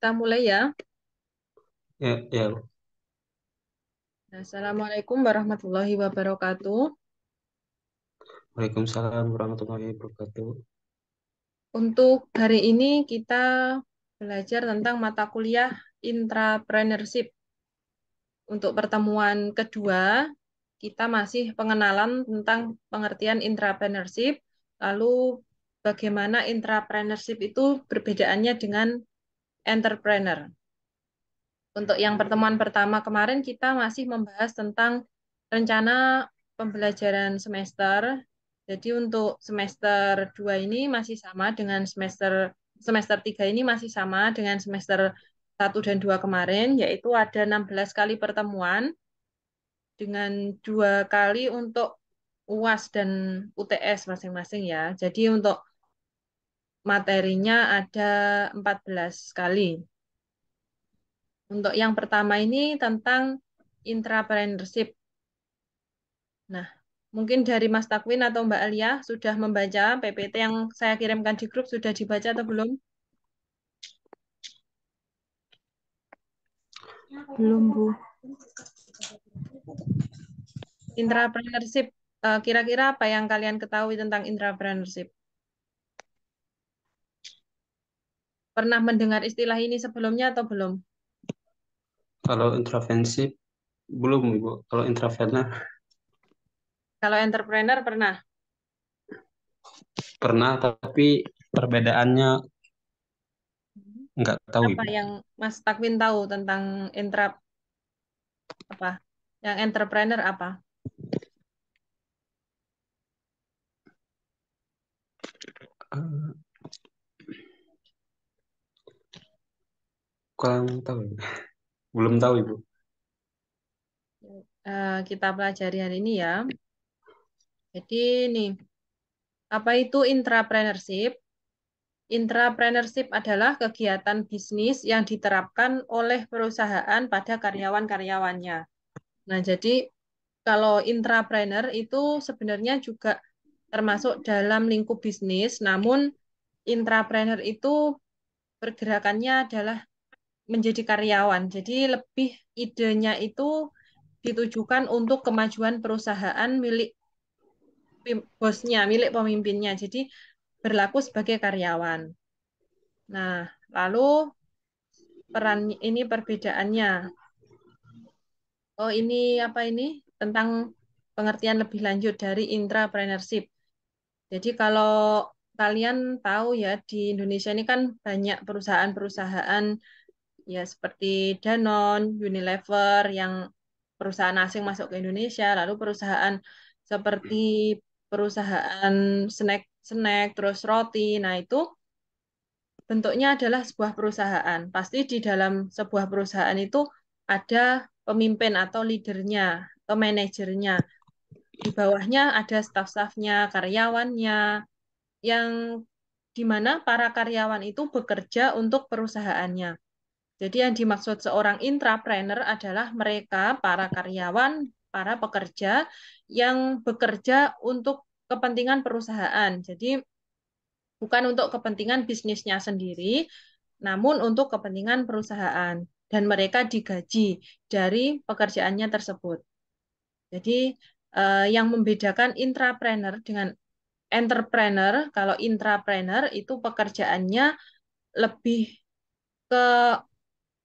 Kita mulai ya. Ya, ya. Assalamualaikum warahmatullahi wabarakatuh. Waalaikumsalam warahmatullahi wabarakatuh. Untuk hari ini kita belajar tentang mata kuliah intrapreneurship. Untuk pertemuan kedua, kita masih pengenalan tentang pengertian intrapreneurship, lalu bagaimana intrapreneurship itu perbedaannya dengan entrepreneur. Untuk yang pertemuan pertama kemarin kita masih membahas tentang rencana pembelajaran semester. Jadi untuk semester 2 ini masih sama dengan semester 3 ini masih sama dengan semester 1 dan 2 kemarin, yaitu ada 16 kali pertemuan dengan 2 kali untuk UAS dan UTS masing-masing ya. Jadi untuk materinya ada 14 kali. Untuk yang pertama ini tentang intrapreneurship. Nah, mungkin dari Mas Takwin atau Mbak Alia sudah membaca PPT yang saya kirimkan di grup, sudah dibaca atau belum? Belum, Bu. Intrapreneurship, kira-kira apa yang kalian ketahui tentang intrapreneurship? Pernah mendengar istilah ini sebelumnya atau belum? Kalau intervensi belum, Ibu. Kalau intravenous Kalau entrepreneur pernah. pernah, tapi perbedaannya nggak tahu, Apa Ibu. yang Mas Takwin tahu tentang apa? Yang entrepreneur apa? Eh, Kurang tahu, Ibu. Belum tahu, Ibu. Kita pelajari hari ini ya. Jadi nih, apa itu intrapreneurship? Intrapreneurship adalah kegiatan bisnis yang diterapkan oleh perusahaan pada karyawan-karyawannya. Nah, jadi kalau intrapreneur itu sebenarnya juga termasuk dalam lingkup bisnis, namun intrapreneur itu pergerakannya adalah menjadi karyawan. Jadi lebih idenya itu ditujukan untuk kemajuan perusahaan milik bosnya, milik pemimpinnya. Jadi berlaku sebagai karyawan. Nah, lalu peran ini perbedaannya. Oh, ini apa ini? Tentang pengertian lebih lanjut dari intrapreneurship. Jadi kalau kalian tahu ya, di Indonesia ini kan banyak perusahaan-perusahaan ya seperti Danone, Unilever yang perusahaan asing masuk ke Indonesia, lalu perusahaan seperti perusahaan snack-snack, terus roti. Nah, itu bentuknya adalah sebuah perusahaan. Pasti di dalam sebuah perusahaan itu ada pemimpin atau leadernya atau manajernya. Di bawahnya ada staf-stafnya, karyawannya, yang di mana para karyawan itu bekerja untuk perusahaannya. Jadi yang dimaksud seorang intrapreneur adalah mereka, para karyawan, para pekerja yang bekerja untuk kepentingan perusahaan. Jadi bukan untuk kepentingan bisnisnya sendiri, namun untuk kepentingan perusahaan. Dan mereka digaji dari pekerjaannya tersebut. Jadi yang membedakan intrapreneur dengan entrepreneur, kalau intrapreneur itu pekerjaannya lebih ke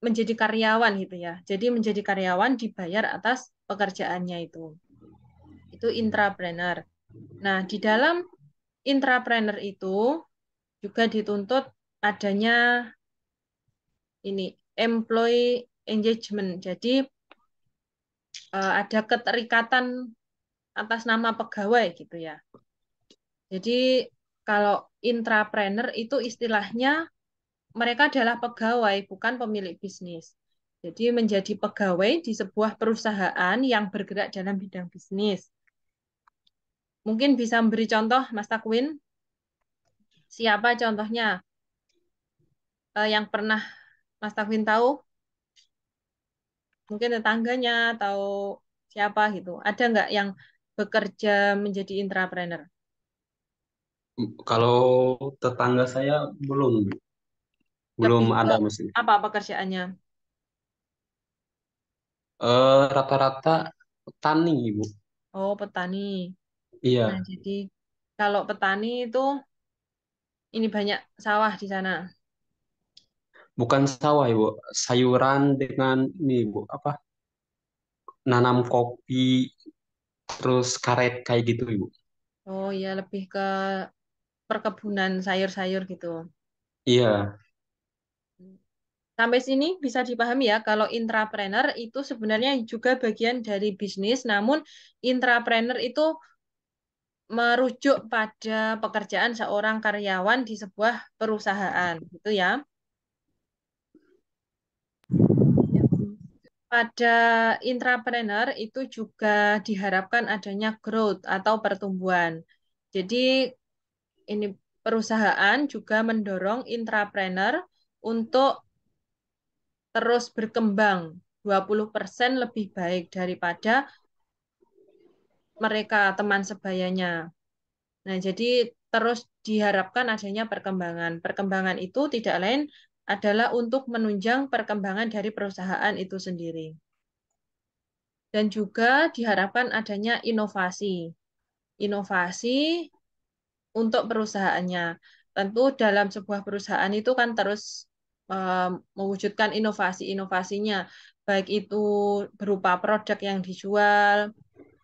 menjadi karyawan gitu ya. Jadi menjadi karyawan dibayar atas pekerjaannya itu. Itu intrapreneur. Nah, di dalam intrapreneur itu juga dituntut adanya ini employee engagement. Jadi ada keterikatan atas nama pegawai gitu ya. Jadi kalau intrapreneur itu istilahnya mereka adalah pegawai, bukan pemilik bisnis. Jadi menjadi pegawai di sebuah perusahaan yang bergerak dalam bidang bisnis. Mungkin bisa memberi contoh, Mas Takwin, siapa contohnya yang pernah Mas Takwin tahu? Mungkin tetangganya atau siapa gitu. Ada nggak yang bekerja menjadi intrapreneur? Kalau tetangga saya belum, Bu. belum Lebih ke ada mesin. apa pekerjaannya? Rata-rata petani, Ibu. Oh, petani. Nah, Iya, jadi kalau petani itu ini banyak sawah di sana. bukan sawah, Ibu. Sayuran dengan ini, Ibu, apa? Nanam kopi, terus karet kayak gitu, Ibu. Oh, ya lebih ke perkebunan sayur-sayur gitu. Iya, Sampai sini bisa dipahami ya, kalau intrapreneur itu sebenarnya juga bagian dari bisnis, namun intrapreneur itu merujuk pada pekerjaan seorang karyawan di sebuah perusahaan, gitu ya. Pada intrapreneur itu juga diharapkan adanya growth atau pertumbuhan. Jadi ini perusahaan juga mendorong intrapreneur untuk terus berkembang 20% lebih baik daripada mereka teman sebayanya. Nah, jadi terus diharapkan adanya perkembangan. Perkembangan itu tidak lain adalah untuk menunjang perkembangan dari perusahaan itu sendiri. Dan juga diharapkan adanya inovasi. Inovasi untuk perusahaannya. Tentu dalam sebuah perusahaan itu kan terus mewujudkan inovasi-inovasinya, baik itu berupa produk yang dijual,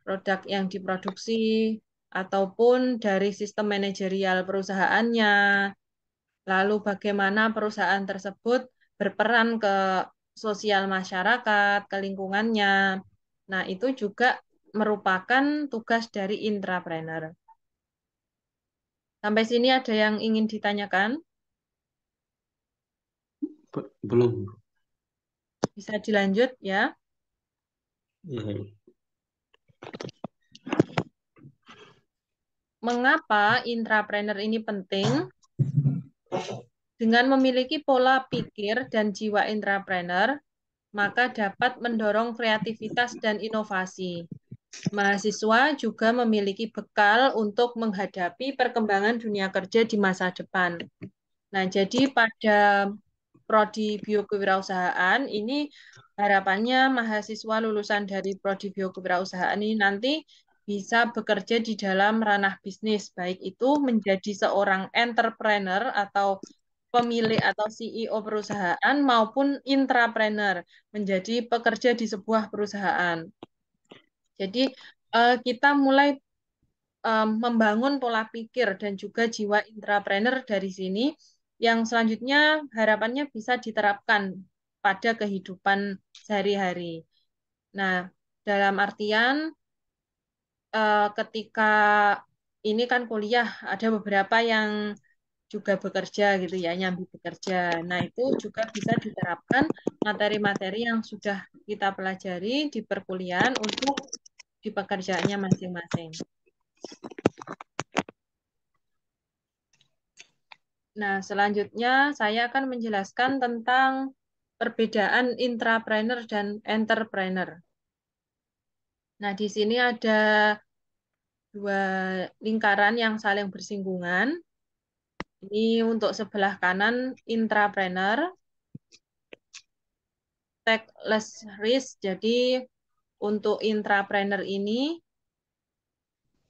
produk yang diproduksi, ataupun dari sistem manajerial perusahaannya, lalu bagaimana perusahaan tersebut berperan ke sosial masyarakat, ke lingkungannya. Nah, itu juga merupakan tugas dari intrapreneur. Sampai sini ada yang ingin ditanyakan? belum. Bisa dilanjut ya. Iya, Mengapa intrapreneur ini penting? Dengan memiliki pola pikir dan jiwa intrapreneur, maka dapat mendorong kreativitas dan inovasi. Mahasiswa juga memiliki bekal untuk menghadapi perkembangan dunia kerja di masa depan. Nah, jadi pada prodi biokewirausahaan ini harapannya mahasiswa lulusan dari prodi biokewirausahaan ini nanti bisa bekerja di dalam ranah bisnis, baik itu menjadi seorang entrepreneur atau pemilik atau CEO perusahaan maupun intrapreneur, menjadi pekerja di sebuah perusahaan. Jadi kita mulai membangun pola pikir dan juga jiwa intrapreneur dari sini yang selanjutnya harapannya bisa diterapkan pada kehidupan sehari-hari. Nah, dalam artian ketika ini kan kuliah ada beberapa yang juga bekerja gitu ya, nyambi bekerja. Nah, itu juga bisa diterapkan materi-materi yang sudah kita pelajari di perkuliahan untuk di pekerjaannya masing-masing. Nah, selanjutnya saya akan menjelaskan tentang perbedaan intrapreneur dan entrepreneur. Nah, di sini ada dua lingkaran yang saling bersinggungan. Ini untuk sebelah kanan intrapreneur, take less risk. Jadi untuk intrapreneur ini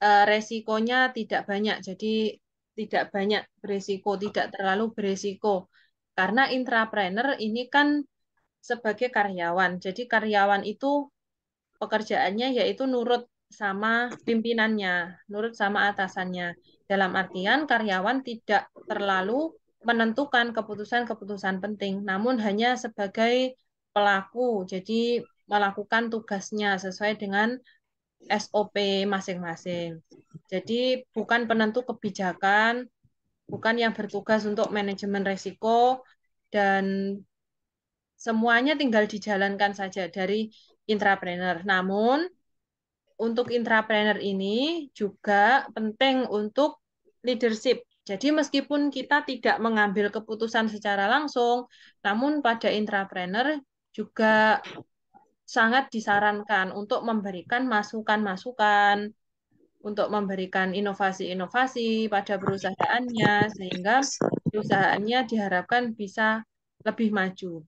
resikonya tidak banyak. Jadi tidak banyak beresiko, tidak terlalu beresiko. Karena intrapreneur ini kan sebagai karyawan. Jadi karyawan itu pekerjaannya yaitu nurut sama pimpinannya, nurut sama atasannya. Dalam artian karyawan tidak terlalu menentukan keputusan-keputusan penting, namun hanya sebagai pelaku. Jadi melakukan tugasnya sesuai dengan SOP masing-masing. Jadi bukan penentu kebijakan, bukan yang bertugas untuk manajemen risiko, dan semuanya tinggal dijalankan saja dari intrapreneur. Namun, untuk intrapreneur ini juga penting untuk leadership. Jadi meskipun kita tidak mengambil keputusan secara langsung, namun pada intrapreneur juga sangat disarankan untuk memberikan masukan-masukan, untuk memberikan inovasi-inovasi pada perusahaannya, sehingga perusahaannya diharapkan bisa lebih maju.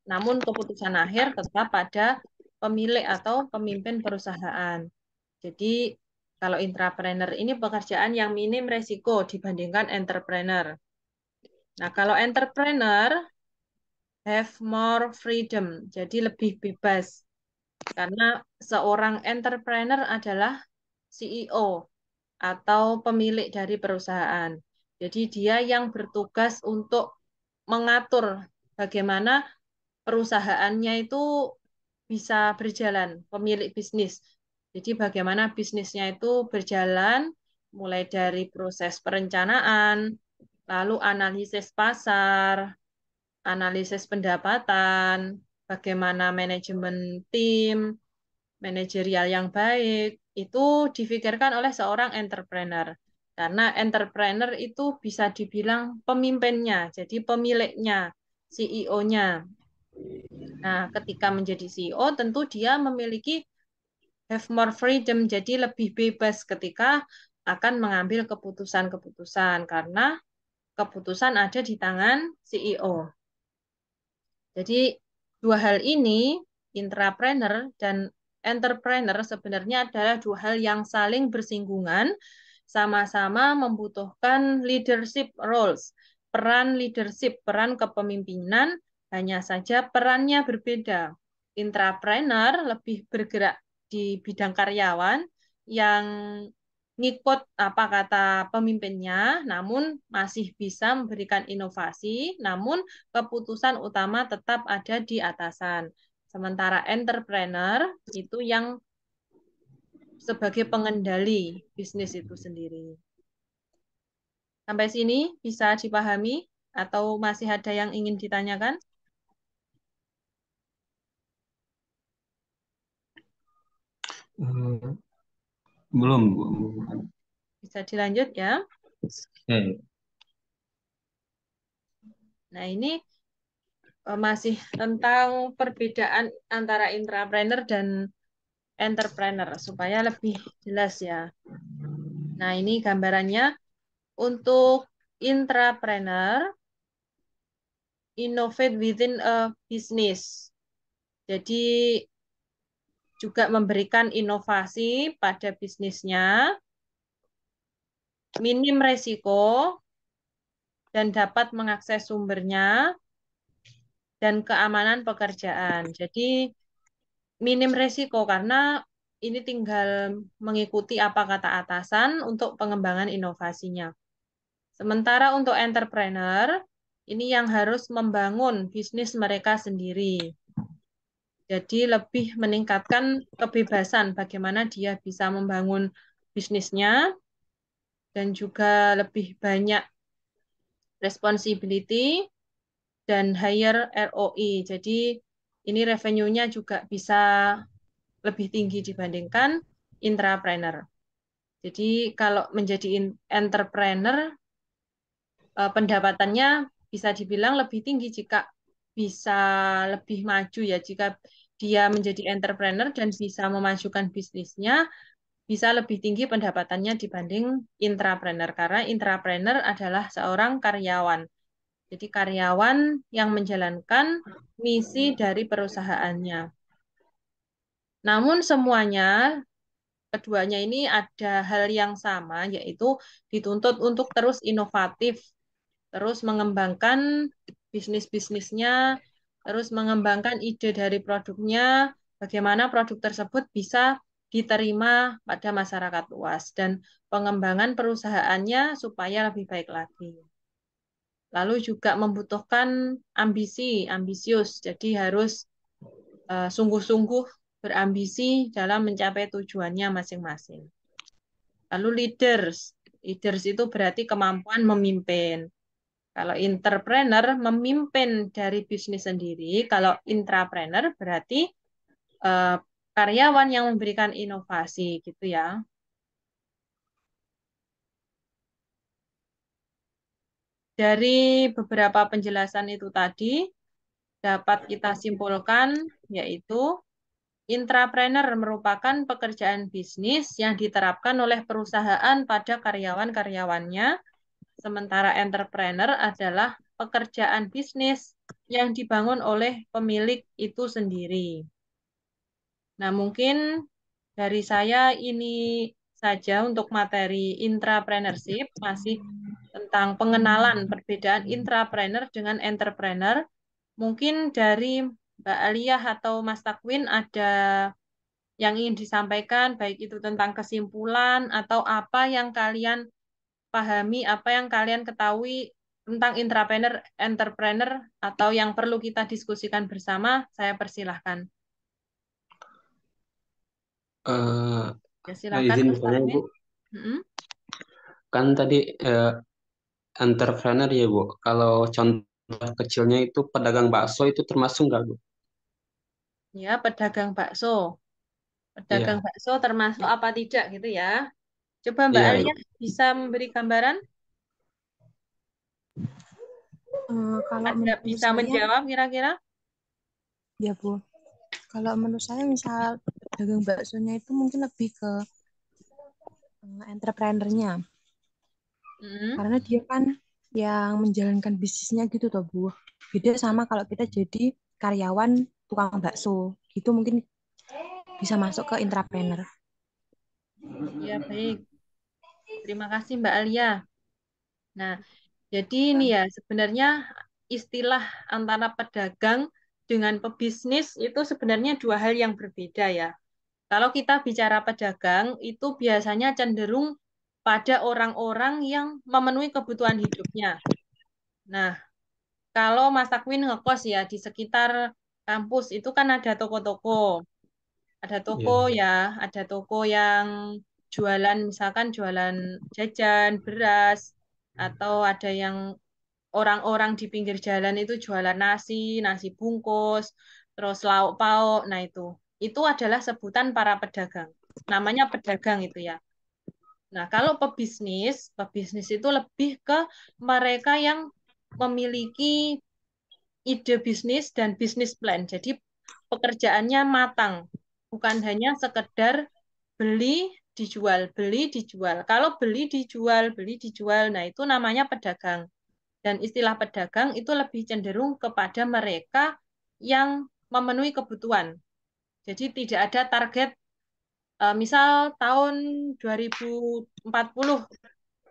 Namun keputusan akhir tetap pada pemilik atau pemimpin perusahaan. Jadi kalau intrapreneur ini pekerjaan yang minim resiko dibandingkan entrepreneur. Nah, kalau entrepreneur have more freedom, jadi lebih bebas. Karena seorang entrepreneur adalah CEO atau pemilik dari perusahaan. Jadi dia yang bertugas untuk mengatur bagaimana perusahaannya itu bisa berjalan, pemilik bisnis. Jadi bagaimana bisnisnya itu berjalan, mulai dari proses perencanaan, lalu analisis pasar, analisis pendapatan, bagaimana manajemen tim, manajerial yang baik, itu difikirkan oleh seorang entrepreneur. Karena entrepreneur itu bisa dibilang pemimpinnya, jadi pemiliknya, CEO-nya. Nah, ketika menjadi CEO, tentu dia memiliki have more freedom, jadi lebih bebas ketika akan mengambil keputusan-keputusan, karena keputusan ada di tangan CEO. Jadi, dua hal ini, intrapreneur dan entrepreneur sebenarnya adalah dua hal yang saling bersinggungan, sama-sama membutuhkan leadership roles, peran leadership, peran kepemimpinan, hanya saja perannya berbeda. Intrapreneur lebih bergerak di bidang karyawan yang ngikut apa kata pemimpinnya, namun masih bisa memberikan inovasi, namun keputusan utama tetap ada di atasan. Sementara entrepreneur itu yang sebagai pengendali bisnis itu sendiri. Sampai sini bisa dipahami atau masih ada yang ingin ditanyakan? Hmm, belum, Bu. Bisa dilanjut ya. Oke. Nah, ini masih tentang perbedaan antara intrapreneur dan entrepreneur supaya lebih jelas ya. Nah, ini gambarannya untuk intrapreneur, innovate within a business. Jadi juga memberikan inovasi pada bisnisnya, minim resiko, dan dapat mengakses sumbernya, dan keamanan pekerjaan. Jadi minim resiko karena ini tinggal mengikuti apa kata atasan untuk pengembangan inovasinya. Sementara untuk entrepreneur, ini yang harus membangun bisnis mereka sendiri. Jadi lebih meningkatkan kebebasan bagaimana dia bisa membangun bisnisnya dan juga lebih banyak responsibility dan higher ROI. Jadi ini revenue-nya juga bisa lebih tinggi dibandingkan intrapreneur. Jadi kalau menjadi entrepreneur, pendapatannya bisa dibilang lebih tinggi jika bisa lebih maju ya. Jika dia menjadi entrepreneur dan bisa memajukan bisnisnya, bisa lebih tinggi pendapatannya dibanding intrapreneur. Karena intrapreneur adalah seorang karyawan. Jadi karyawan yang menjalankan misi dari perusahaannya. Namun semuanya, keduanya ini ada hal yang sama, yaitu dituntut untuk terus inovatif, terus mengembangkan bisnis-bisnisnya, terus mengembangkan ide dari produknya, bagaimana produk tersebut bisa diterima pada masyarakat luas, dan pengembangan perusahaannya supaya lebih baik lagi. Lalu juga membutuhkan ambisius, jadi harus sungguh-sungguh berambisi dalam mencapai tujuannya masing-masing. Lalu leaders itu berarti kemampuan memimpin. Kalau entrepreneur memimpin dari bisnis sendiri, kalau intrapreneur berarti eh, karyawan yang memberikan inovasi gitu ya. Dari beberapa penjelasan itu tadi dapat kita simpulkan yaitu intrapreneur merupakan pekerjaan bisnis yang diterapkan oleh perusahaan pada karyawan-karyawannya, sementara entrepreneur adalah pekerjaan bisnis yang dibangun oleh pemilik itu sendiri. Nah, mungkin dari saya ini saja untuk materi intrapreneurship, masih tentang pengenalan perbedaan intrapreneur dengan entrepreneur. Mungkin dari Mbak Aliyah atau Mas Takwin ada yang ingin disampaikan, baik itu tentang kesimpulan atau apa yang kalian pahami, apa yang kalian ketahui tentang intrapreneur, entrepreneur, atau yang perlu kita diskusikan bersama, saya persilahkan. Ya, silakan Izin Mas bertanya Takwin. Ibu, Mm-mm. kan tadi entrepreneur ya Bu. Kalau contoh kecilnya itu pedagang bakso itu termasuk nggak Bu? Ya, pedagang bakso. Pedagang Iya, bakso termasuk apa tidak gitu ya. Coba Mbak iya Alia Ibu. bisa memberi gambaran? Kalau Ada menurut bisa saya, menjawab kira-kira? ya Bu, kalau menurut saya misal dagang baksonya itu mungkin lebih ke entrepreneurnya, Mm. karena dia kan yang menjalankan bisnisnya gitu toh Bu. Beda sama kalau kita jadi karyawan tukang bakso, gitu mungkin bisa masuk ke intrapreneur. Ya, baik. Terima kasih Mbak Alia. Nah, jadi ini ya sebenarnya istilah antara pedagang dengan pebisnis itu sebenarnya dua hal yang berbeda ya. Kalau kita bicara pedagang itu biasanya cenderung pada orang-orang yang memenuhi kebutuhan hidupnya. Nah, kalau Mas Takwin ngekos ya di sekitar kampus itu kan ada toko-toko. Ada toko Iya. ya, ada toko yang jualan misalkan jualan jajan, beras, atau ada yang orang-orang di pinggir jalan itu jualan nasi, nasi bungkus, terus lauk pauk. Nah, itu adalah sebutan para pedagang. Namanya pedagang itu ya. Nah, kalau pebisnis, pebisnis itu lebih ke mereka yang memiliki ide bisnis dan bisnis plan. Jadi pekerjaannya matang, bukan hanya sekedar beli, dijual, beli, dijual. Kalau beli, dijual, nah itu namanya pedagang. Dan istilah pedagang itu lebih cenderung kepada mereka yang memenuhi kebutuhan. Jadi tidak ada target, misal tahun 2040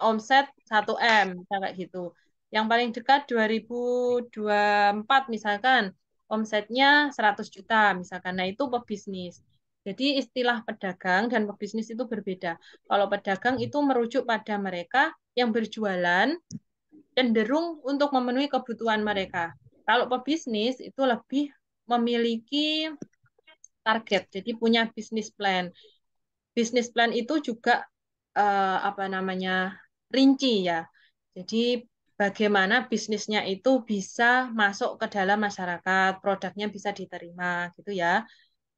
omset 1 M, misal kayak gitu. Yang paling dekat 2024 misalkan, omsetnya 100 juta misalkan. Nah, itu pebisnis. Jadi istilah pedagang dan pebisnis itu berbeda. Kalau pedagang itu merujuk pada mereka yang berjualan cenderung untuk memenuhi kebutuhan mereka. Kalau pebisnis itu lebih memiliki target, jadi punya bisnis plan. Bisnis plan itu juga apa namanya rinci ya. Jadi bagaimana bisnisnya itu bisa masuk ke dalam masyarakat, produknya bisa diterima gitu ya.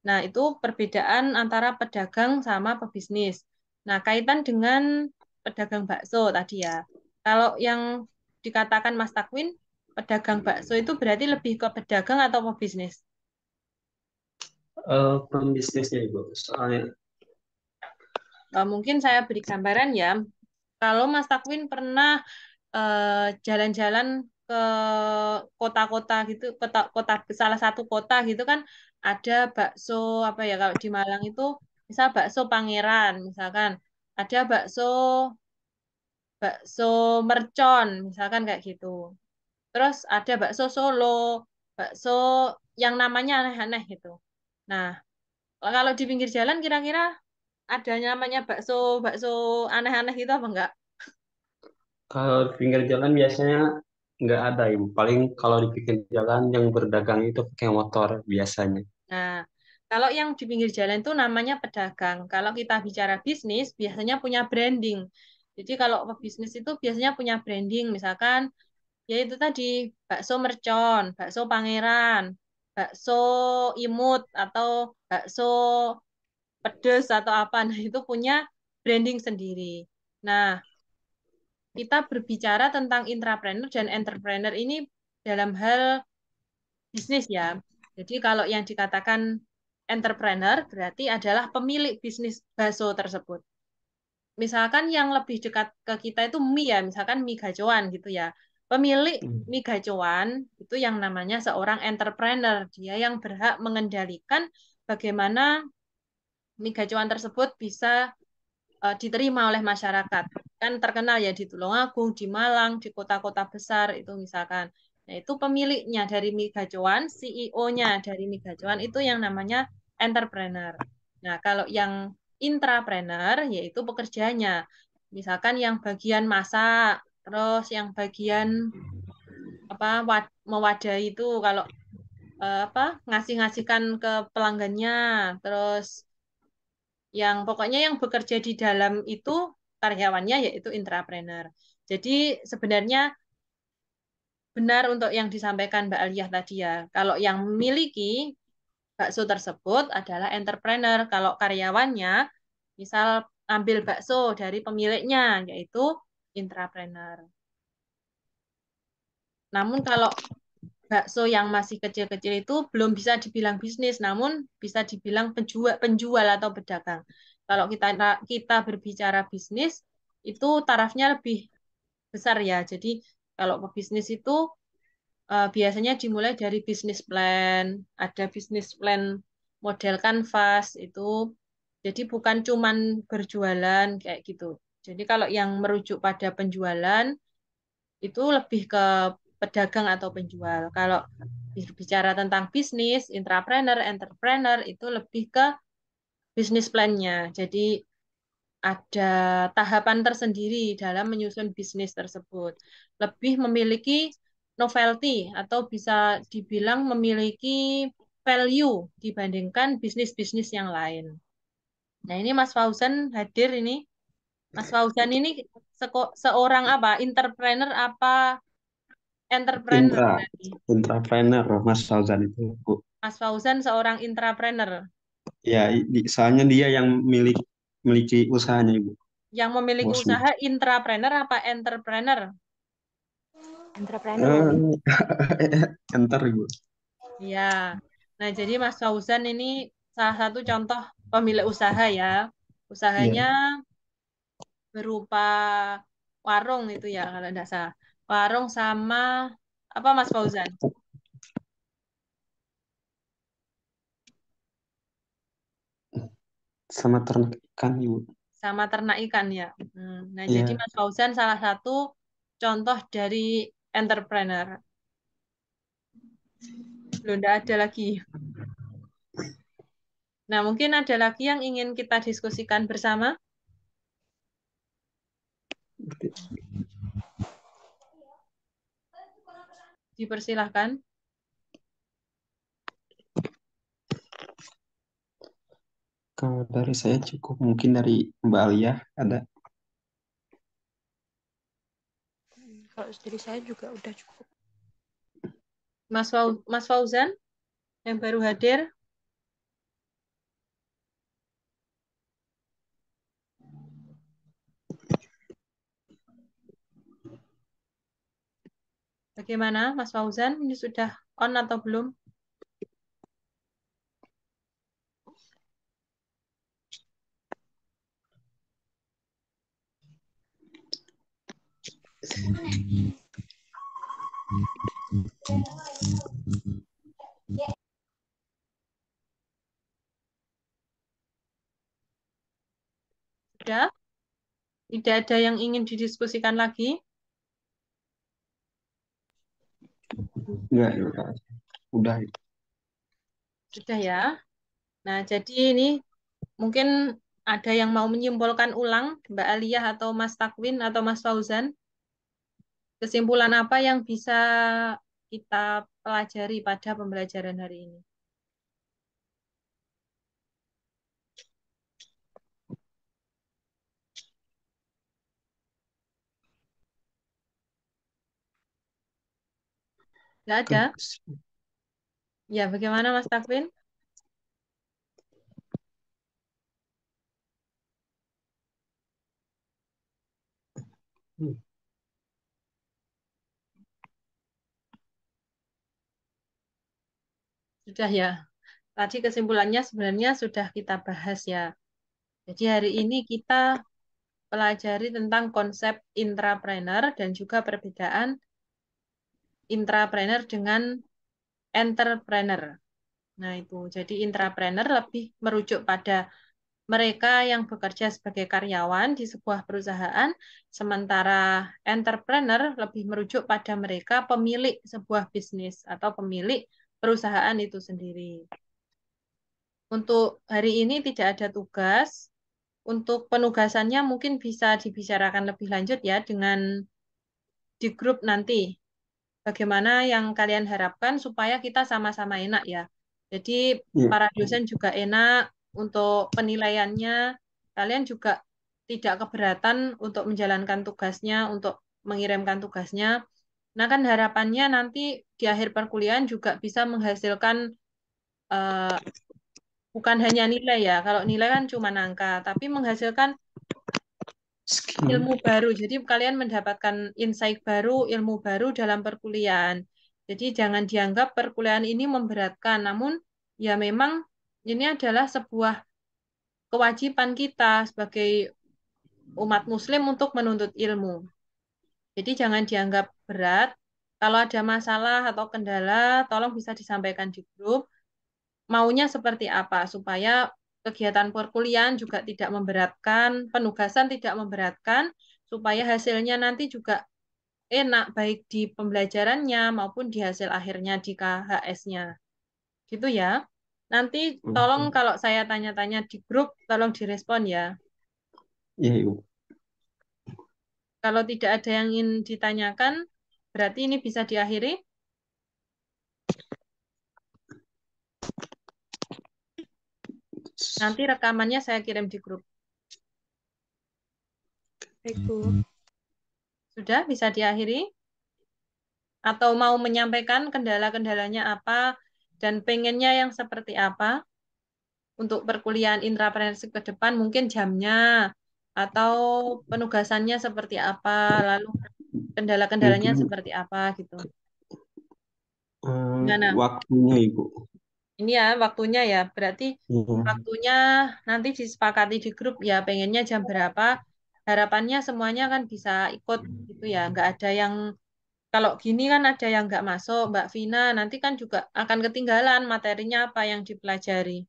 Nah, itu perbedaan antara pedagang sama pebisnis. Nah, kaitan dengan pedagang bakso tadi ya. Kalau yang dikatakan Mas Takwin, pedagang bakso itu berarti lebih ke pedagang atau pebisnis? Pembisnisnya Ibu. Soalnya Mungkin saya beri gambaran ya. Kalau Mas Takwin pernah jalan-jalan ke kota-kota gitu, kota salah satu kota gitu kan ada bakso apa ya kalau di Malang itu misal bakso Pangeran misalkan ada bakso mercon misalkan kayak gitu. Terus ada bakso Solo, bakso yang namanya aneh-aneh gitu. Nah, kalau di pinggir jalan kira-kira ada namanya bakso bakso aneh-aneh gitu apa enggak? kalau di pinggir jalan biasanya nggak ada Ibu. Paling kalau di pinggir jalan yang berdagang itu pakai motor biasanya. Nah, kalau yang di pinggir jalan itu namanya pedagang. Kalau kita bicara bisnis, biasanya punya branding. Jadi kalau pebisnis itu biasanya punya branding, misalkan yaitu tadi bakso mercon, bakso pangeran, bakso imut atau bakso pedes atau apa. Nah, itu punya branding sendiri. Nah, kita berbicara tentang intrapreneur dan entrepreneur ini dalam hal bisnis ya. Jadi kalau yang dikatakan entrepreneur berarti adalah pemilik bisnis bakso tersebut. Misalkan yang lebih dekat ke kita itu mie ya, misalkan mie gacoan gitu ya. Pemilik Hmm. Mega Cuan itu yang namanya seorang entrepreneur. Dia yang berhak mengendalikan bagaimana Mega Cuan tersebut bisa diterima oleh masyarakat. Kan terkenal ya di Tulungagung, di Malang, di kota-kota besar itu misalkan. Nah, itu pemiliknya dari Mega Cuan, CEO-nya dari Mega Cuan itu yang namanya entrepreneur. Nah, kalau yang intrapreneur yaitu pekerjanya. Misalkan yang bagian masak, terus yang bagian apa mewadahi itu kalau apa ngasih-ngasihkan ke pelanggannya, terus yang pokoknya yang bekerja di dalam itu karyawannya yaitu intrapreneur. Jadi sebenarnya benar untuk yang disampaikan Mbak Aliyah tadi ya. Kalau yang memiliki bakso tersebut adalah entrepreneur. Kalau karyawannya misal ambil bakso dari pemiliknya yaitu intrapreneur. Namun kalau bakso yang masih kecil-kecil itu belum bisa dibilang bisnis, namun bisa dibilang penjual atau pedagang. Kalau kita berbicara bisnis, itu tarafnya lebih besar ya. Jadi kalau pebisnis itu biasanya dimulai dari bisnis plan, ada bisnis plan model kanvas itu. Jadi bukan cuman berjualan kayak gitu. Jadi kalau yang merujuk pada penjualan itu lebih ke pedagang atau penjual. Kalau bicara tentang bisnis, intrapreneur, entrepreneur itu lebih ke bisnis plan-nya. Jadi ada tahapan tersendiri dalam menyusun bisnis tersebut. Lebih memiliki novelty atau bisa dibilang memiliki value dibandingkan bisnis-bisnis yang lain. Nah, ini Mas Fauzan hadir ini. Mas Fauzan ini seorang apa? Entrepreneur apa entrepreneur Intra, tadi? intrapreneur Mas Fauzan itu, Bu. Mas Fauzan seorang intrapreneur. Ya, soalnya dia yang miliki usahanya, Ibu. Yang memiliki Bosnya. usaha intrapreneur apa entrepreneur? Entrepreneur kali. Eh, Enter, Ibu. Ya. Nah, jadi Mas Fauzan ini salah satu contoh pemilik usaha ya. Usahanya Iya. berupa warung itu ya kalau tidak salah. Warung sama apa Mas Fauzan? Sama ternak ikan, Ibu. Sama ternak ikan ya. Nah, jadi Iya. Mas Fauzan salah satu contoh dari entrepreneur. Belum tidak ada lagi. Nah, mungkin ada lagi yang ingin kita diskusikan bersama. Dipersilahkan. Kalau dari saya cukup, mungkin dari Mbak Alia ada. Kalau dari saya juga udah cukup. Mas Fauzan yang baru hadir. Bagaimana Mas Fauzan? Ini sudah on atau belum? Sudah? Tidak ada yang ingin didiskusikan lagi? Enggak, ya. Udah. Sudah ya. Nah, jadi ini mungkin ada yang mau menyimpulkan ulang, Mbak Aliyah atau Mas Takwin atau Mas Fauzan. Kesimpulan apa yang bisa kita pelajari pada pembelajaran hari ini? Tidak ada? Ya, bagaimana Mas Takwin? Sudah ya. Tadi kesimpulannya sebenarnya sudah kita bahas ya. Jadi hari ini kita pelajari tentang konsep intrapreneur dan juga perbedaan intrapreneur dengan entrepreneur. Nah, itu. Jadi intrapreneur lebih merujuk pada mereka yang bekerja sebagai karyawan di sebuah perusahaan, sementara entrepreneur lebih merujuk pada mereka pemilik sebuah bisnis atau pemilik perusahaan itu sendiri. Untuk hari ini tidak ada tugas. Untuk penugasannya mungkin bisa dibicarakan lebih lanjut ya dengan di grup nanti. Bagaimana yang kalian harapkan supaya kita sama-sama enak ya. Jadi Iya. para dosen juga enak untuk penilaiannya. Kalian juga tidak keberatan untuk menjalankan tugasnya, untuk mengirimkan tugasnya. Nah kan harapannya nanti di akhir perkuliahan juga bisa menghasilkan eh, bukan hanya nilai ya. Kalau nilai kan cuma angka, tapi menghasilkan Skill. ilmu baru. Jadi kalian mendapatkan insight baru, ilmu baru dalam perkuliahan. Jadi jangan dianggap perkuliahan ini memberatkan, namun ya memang ini adalah sebuah kewajiban kita sebagai umat muslim untuk menuntut ilmu. Jadi jangan dianggap berat. Kalau ada masalah atau kendala, tolong bisa disampaikan di grup. Maunya seperti apa supaya kegiatan perkuliahan juga tidak memberatkan, penugasan tidak memberatkan, supaya hasilnya nanti juga enak baik di pembelajarannya maupun di hasil akhirnya di KHS-nya. Gitu ya. Nanti tolong kalau saya tanya-tanya di grup, tolong direspon ya. Iya, Ibu. Kalau tidak ada yang ingin ditanyakan, berarti ini bisa diakhiri. Nanti rekamannya saya kirim di grup. Baik, Bu. Sudah bisa diakhiri? Atau mau menyampaikan kendala-kendalanya apa dan pengennya yang seperti apa untuk perkuliahan intrapreneurship ke depan, mungkin jamnya atau penugasannya seperti apa, lalu kendala-kendalanya Mungkin seperti apa gitu. Gimana? waktunya, Ibu. Ini ya waktunya ya, berarti Iya. waktunya nanti disepakati di grup ya, pengennya jam berapa. Harapannya semuanya kan bisa ikut gitu ya, nggak ada yang kalau gini kan ada yang nggak masuk, Mbak Vina, nanti kan juga akan ketinggalan materinya apa yang dipelajari.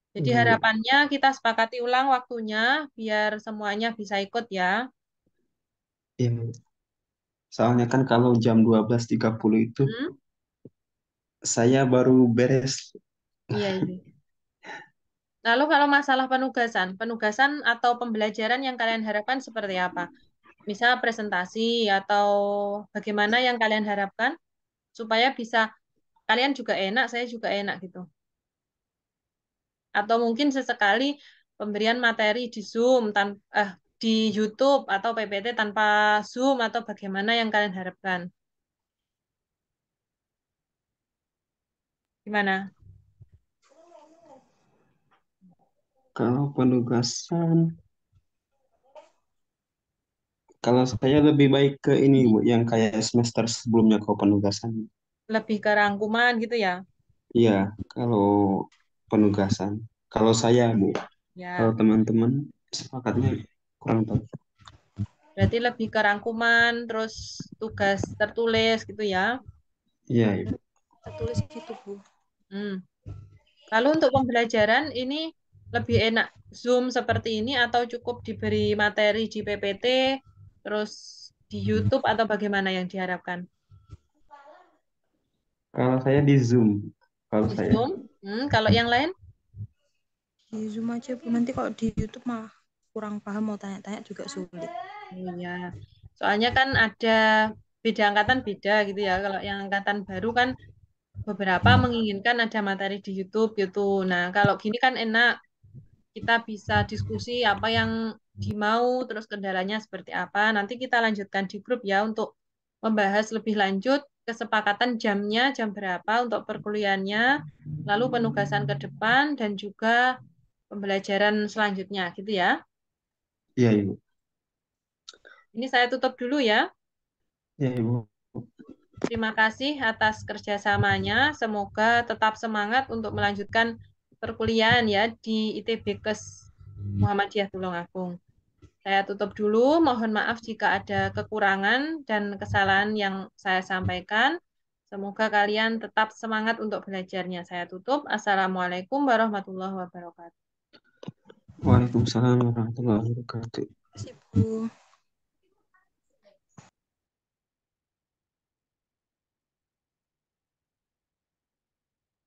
Jadi Iya, Ibu. harapannya kita sepakati ulang waktunya biar semuanya bisa ikut ya. Iya, Ibu. Soalnya kan kalau jam 12.30 itu Hmm? saya baru beres. Iya, iya. Lalu kalau masalah penugasan, penugasan atau pembelajaran yang kalian harapkan seperti apa? Misal presentasi atau bagaimana yang kalian harapkan supaya bisa kalian juga enak, saya juga enak gitu. Atau mungkin sesekali pemberian materi di Zoom, di YouTube atau PPT tanpa Zoom atau bagaimana yang kalian harapkan? Gimana? Kalau penugasan, kalau saya lebih baik ke ini, Bu, yang kayak semester sebelumnya kalau penugasan. Lebih ke rangkuman gitu ya? Iya, kalau penugasan. Kalau saya, Bu, kalau Ya, teman-teman sepakatnya kurang tahu. berarti lebih ke rangkuman, terus tugas tertulis gitu ya? Iya, Ibu. Tertulis gitu, Bu. Hmm. Lalu untuk pembelajaran ini lebih enak Zoom seperti ini atau cukup diberi materi di PPT, terus di YouTube atau bagaimana yang diharapkan? Kalau saya di Zoom, kalau Di saya. Zoom? Kalau yang lain? Di Zoom aja, Bu. Nanti kalau di YouTube malah kurang paham, mau tanya-tanya juga sulit. Oh iya. Soalnya kan ada beda angkatan beda gitu ya. Kalau yang angkatan baru kan beberapa menginginkan ada materi di YouTube gitu. Nah, kalau gini kan enak kita bisa diskusi apa yang dimau, terus kendalanya seperti apa. Nanti kita lanjutkan di grup ya untuk membahas lebih lanjut kesepakatan jamnya, jam berapa untuk perkuliahannya, lalu penugasan ke depan dan juga pembelajaran selanjutnya gitu ya. Iya, Ibu. Ini saya tutup dulu ya. Iya, Ibu. Terima kasih atas kerjasamanya. Semoga tetap semangat untuk melanjutkan perkuliahan ya di ITB Kes Muhammadiyah Tulungagung. Saya tutup dulu. Mohon maaf jika ada kekurangan dan kesalahan yang saya sampaikan. Semoga kalian tetap semangat untuk belajarnya. Saya tutup. Assalamualaikum warahmatullahi wabarakatuh. Waalaikumsalam warahmatullahi wabarakatuh. Terima kasih, Bu.